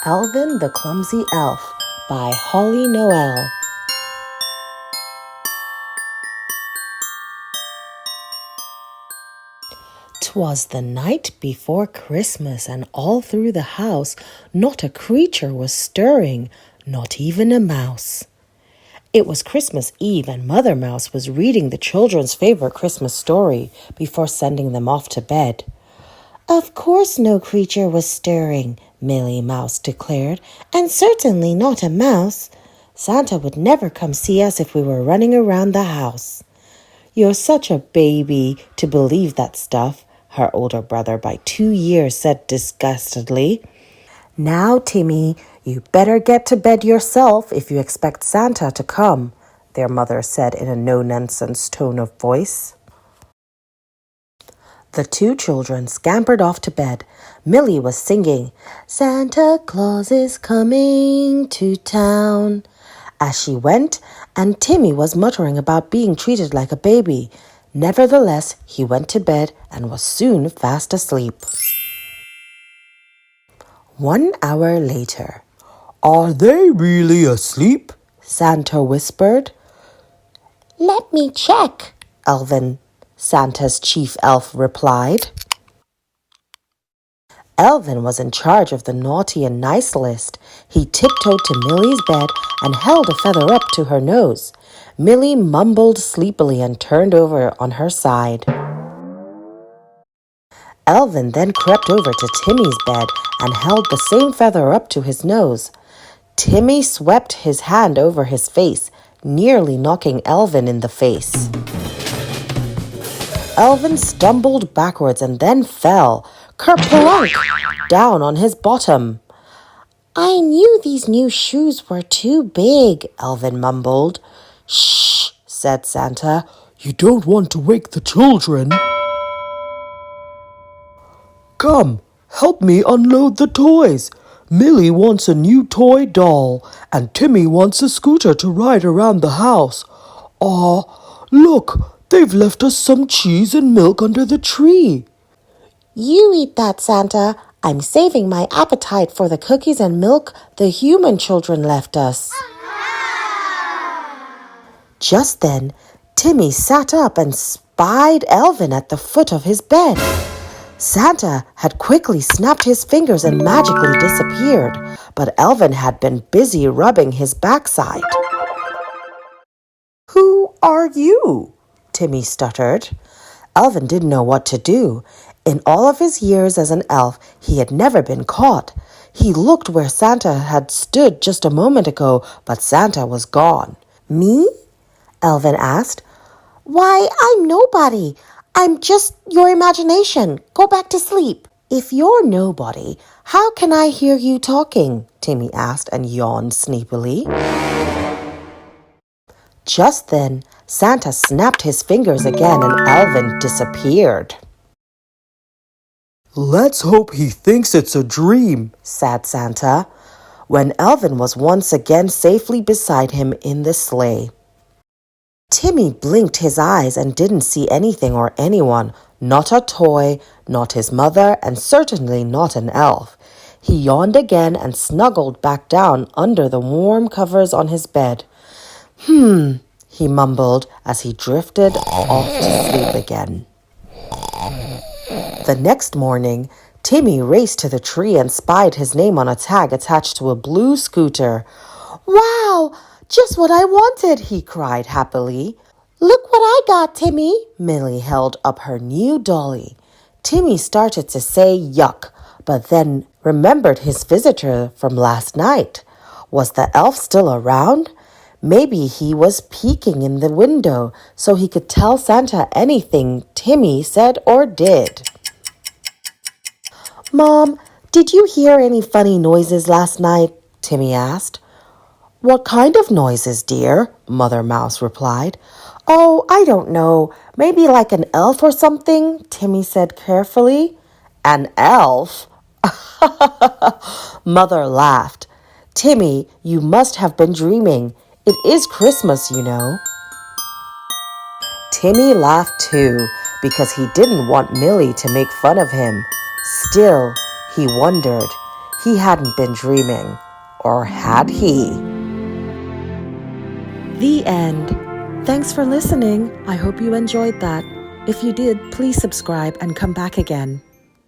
Elvin the Clumsy Elf by Holly Noelle. 'Twas the night before Christmas, and all through the house not a creature was stirring, not even a mouse. It was Christmas Eve, and Mother Mouse was reading the children's favorite Christmas story before sending them off to bed. "Of course no creature was stirring," Millie Mouse declared, "and certainly not a mouse. Santa would never come see us if we were running around the house." "You're such a baby to believe that stuff," her older brother by 2 years said disgustedly. "Now, Timmy, you better get to bed yourself if you expect Santa to come," their mother said in a no-nonsense tone of voice. The 2 children scampered off to bed. Millie was singing, "Santa Claus is coming to town," as she went, and Timmy was muttering about being treated like a baby. Nevertheless, he went to bed and was soon fast asleep. 1 hour later. "Are they really asleep?" Santa whispered. "Let me check," Elvin, Santa's chief elf, replied. Elvin was in charge of the naughty and nice list. He tiptoed to Millie's bed and held a feather up to her nose. Millie mumbled sleepily and turned over on her side. Elvin then crept over to Timmy's bed and held the same feather up to his nose. Timmy swept his hand over his face, nearly knocking Elvin in the face. Elvin stumbled backwards and then fell, kerplunk, down on his bottom. "I knew these new shoes were too big," Elvin mumbled. "Shh," said Santa. "You don't want to wake the children." "Come, help me unload the toys. Millie wants a new toy doll, and Timmy wants a scooter to ride around the house. Aw, look, they've left us some cheese and milk under the tree." "You eat that, Santa. I'm saving my appetite for the cookies and milk the human children left us." Just then, Timmy sat up and spied Elvin at the foot of his bed. Santa had quickly snapped his fingers and magically disappeared, but Elvin had been busy rubbing his backside. "Who are you?" Timmy stuttered. Elvin didn't know what to do. In all of his years as an elf, he had never been caught. He looked where Santa had stood just a moment ago, but Santa was gone. "Me?" Elvin asked. "Why, I'm nobody. I'm just your imagination. Go back to sleep." "If you're nobody, how can I hear you talking?" Timmy asked and yawned sleepily. Just then, Santa snapped his fingers again and Elvin disappeared. "Let's hope he thinks it's a dream," said Santa, when Elvin was once again safely beside him in the sleigh. Timmy blinked his eyes and didn't see anything or anyone, not a toy, not his mother, and certainly not an elf. He yawned again and snuggled back down under the warm covers on his bed. He mumbled as he drifted off to sleep again. The next morning, Timmy raced to the tree and spied his name on a tag attached to a blue scooter. "Wow! Just what I wanted," he cried happily. "Look what I got, Timmy." Millie held up her new dolly. Timmy started to say yuck, but then remembered his visitor from last night. Was the elf still around? Maybe he was peeking in the window so he could tell Santa anything Timmy said or did. "Mom, did you hear any funny noises last night?" Timmy asked. "What kind of noises, dear?" Mother Mouse replied. "Oh, I don't know. Maybe like an elf or something," Timmy said carefully. "An elf?" Mother laughed. "Timmy, you must have been dreaming. It is Christmas, you know." Timmy laughed too, because he didn't want Millie to make fun of him. Still, he wondered. he hadn't been dreaming. Or had he? The end. Thanks for listening. I hope you enjoyed that. If you did, please subscribe and come back again.